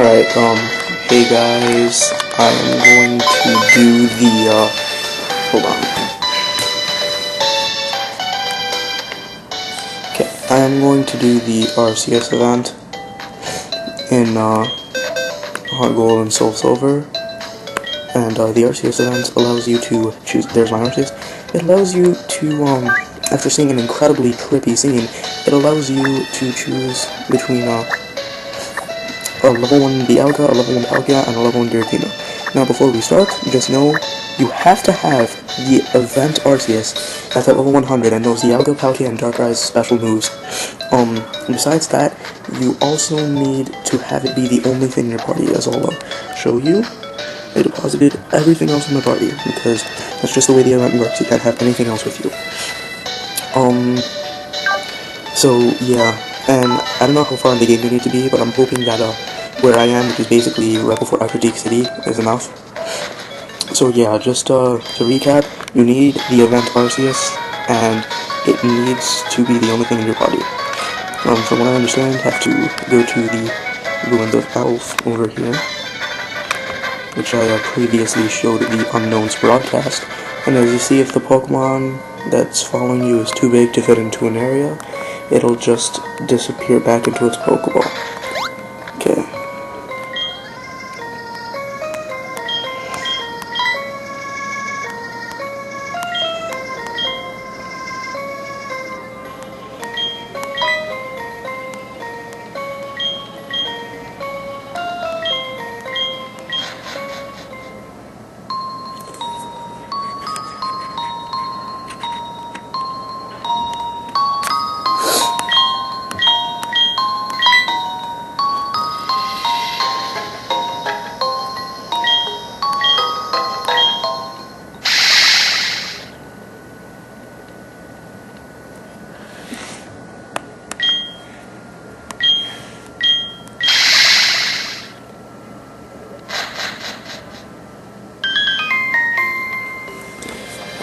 Alright, hey guys, I am going to do the, hold on. Okay, I am going to do the Arceus event in, Heart Gold and Soul Silver, and, the Arceus event allows you to choose, there's my Arceus, it allows you to, after seeing an incredibly clippy scene, it allows you to choose between, a level 1 Dialga, a level 1 Palkia, and a level 1 Giratina. Now before we start, just know you have to have the event Arceus that's at level 100 and knows Dialga, Palkia, and Darkrai's special moves. Besides that, you also need to have it be the only thing in your party, as I'll show you. I deposited everything else in my party, because that's just the way the event works, you can't have anything else with you. So, yeah, and I don't know how far in the game you need to be, but I'm hoping that, where I am, which is basically right before Arctic City, is enough. So yeah, just, to recap, you need the event Arceus, and it needs to be the only thing in your party. From what I understand, have to go to the Ruins of Elf over here, which I previously showed the Unknowns broadcast, and as you see, if the Pokemon that's following you is too big to fit into an area, it'll just disappear back into its Pokeball. Okay.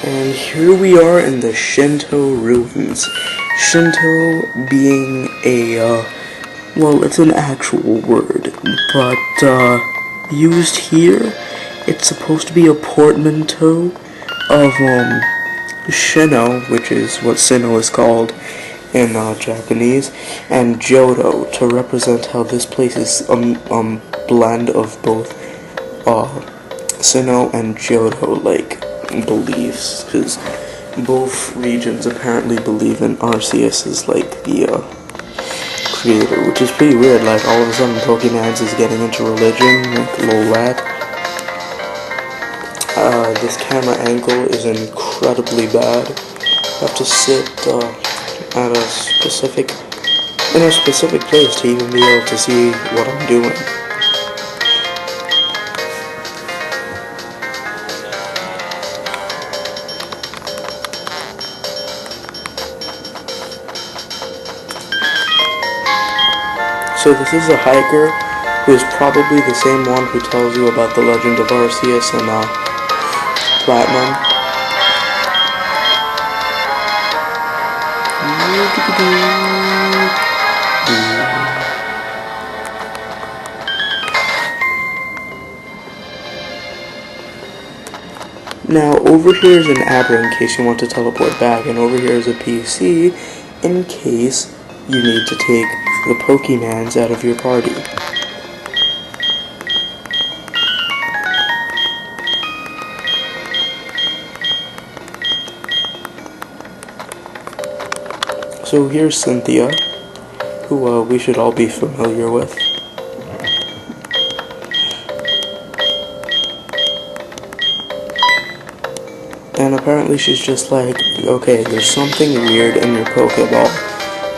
And here we are in the Sinjoh ruins. Sinjoh being a, well, it's an actual word, but, used here, it's supposed to be a portmanteau of, Shino, which is what Sinnoh is called in, Japanese, and Johto, to represent how this place is, blend of both, Sinnoh and Johto, like, beliefs, because both regions apparently believe in Arceus as like the creator, which is pretty weird. Like all of a sudden Pokemon's is getting into religion, like lol rat. This camera angle is incredibly bad. I have to sit at a specific place to even be able to see what I'm doing. So this is a hiker who is probably the same one who tells you about the legend of Arceus and Platinum. Now over here is an Abra in case you want to teleport back, and over here is a PC in case you need to take the Pokemons out of your party. So here's Cynthia, who we should all be familiar with. And apparently she's just like, okay, there's something weird in your Pokeball,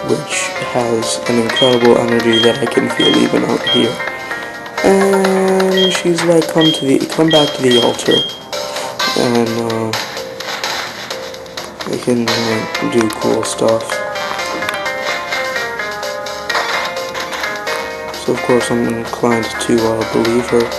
which has an incredible energy that I can feel even out here. And she's like, come back to the altar, and we can do cool stuff. So of course I'm inclined to believe her.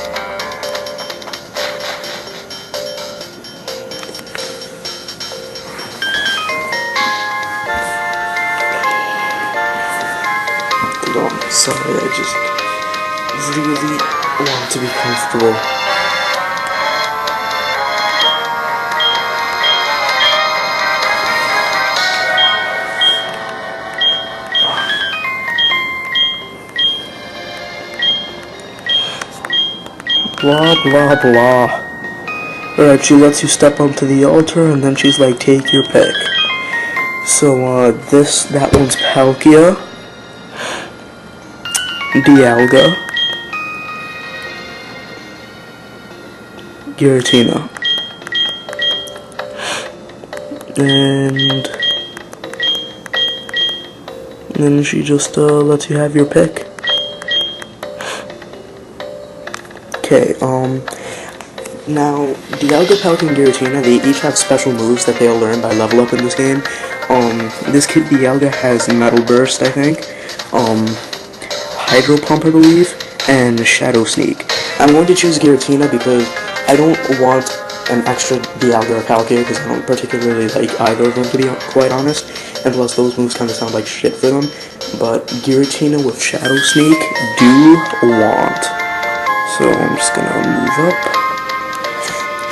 Sorry, I just really want to be comfortable. Blah blah blah. Alright, she lets you step onto the altar and then she's like, take your pick. So, that one's Palkia, Dialga, Giratina, and then she just lets you have your pick. Okay, now, Dialga, Palkia, and Giratina, they each have special moves that they'll learn by level up in this game. This kid Dialga has Metal Burst, I think, Hydro Pump, I believe, and Shadow Sneak. I'm going to choose Giratina because I don't want an extra Dialga or Palkia because I don't particularly like either of them, to be quite honest, and plus those moves kind of sound like shit for them, but Giratina with Shadow Sneak do want. So I'm just gonna move up.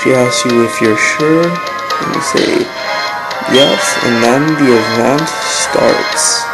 She asks you if you're sure, and you say yes, and then the event starts.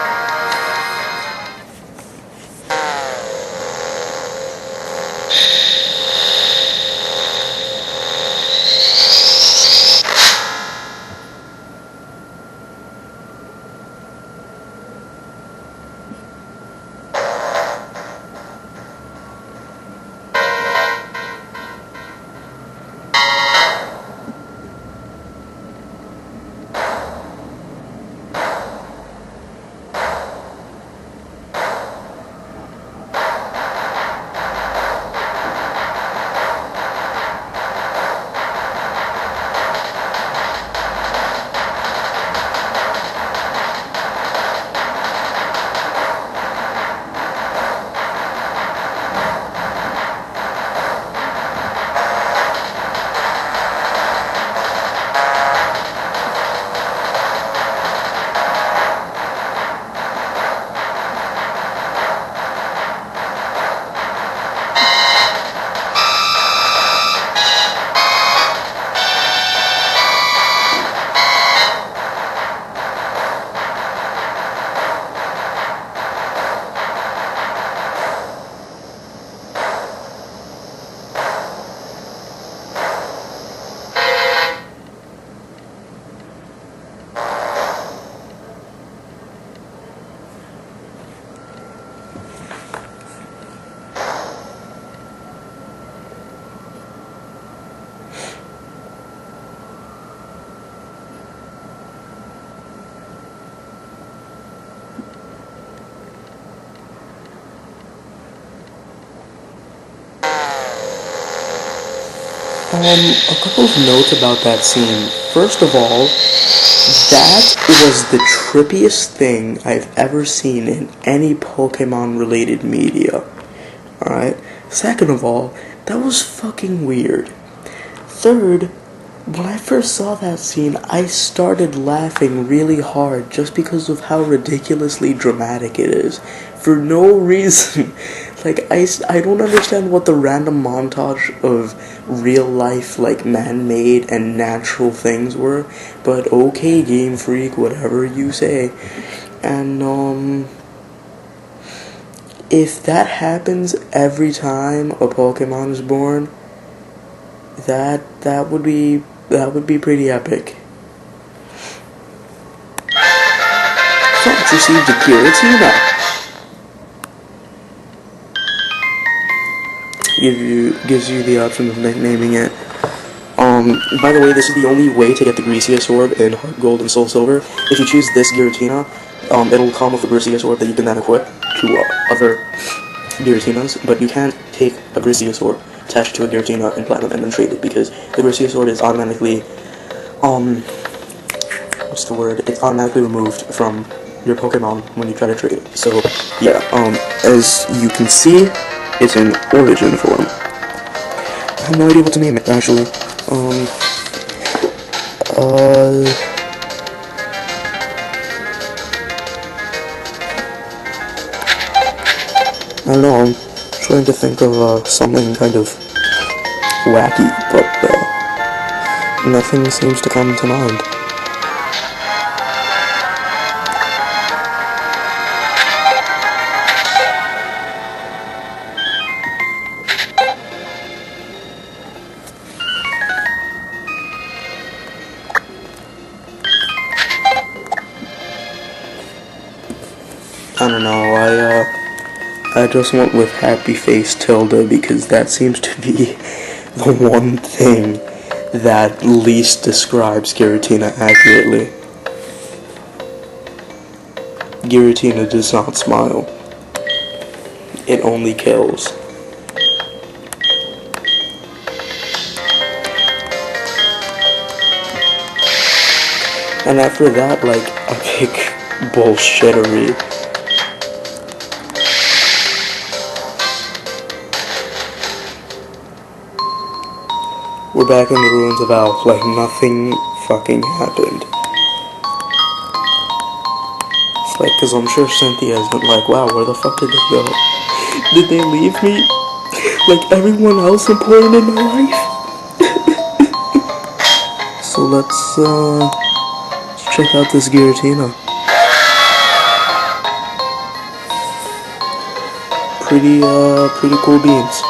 A couple of notes about that scene. First of all, that was the trippiest thing I've ever seen in any Pokemon-related media. Alright? Second of all, that was fucking weird. Third, when I first saw that scene, I started laughing really hard just because of how ridiculously dramatic it is. For no reason. Like, I don't understand what the random montage of real life, like, man-made and natural things were, but okay, Game Freak, whatever you say. And, if that happens every time a Pokemon is born, that would be pretty epic. Fox received a Giratina. Gives you the option of nicknaming it. By the way, this is the only way to get the Greasiest Orb in Heart Gold and Soul Silver. If you choose this Giratina, it'll come with a Greasiest Orb that you can then equip to other Giratinas, but you can't take a Greasiest Orb, attach it to a Giratina in Platinum, and then trade it, because the Greasiest Orb is automatically, what's the word? It's automatically removed from your Pokemon when you try to trade it. So, yeah, as you can see, it's in origin form. I have no idea what to name it, actually. I don't know, I'm trying to think of something kind of wacky, but nothing seems to come to mind. I don't know, I just went with Happy Face Tilda because that seems to be the one thing that least describes Giratina accurately. Giratina does not smile. It only kills. And after that, like, I pick bullshittery. We're back in the ruins of Alph, like nothing fucking happened. It's like, cause I'm sure Cynthia's been like, wow, where the fuck did they go? Did they leave me? Like everyone else important in my life? So let's check out this Giratina. Pretty cool beans.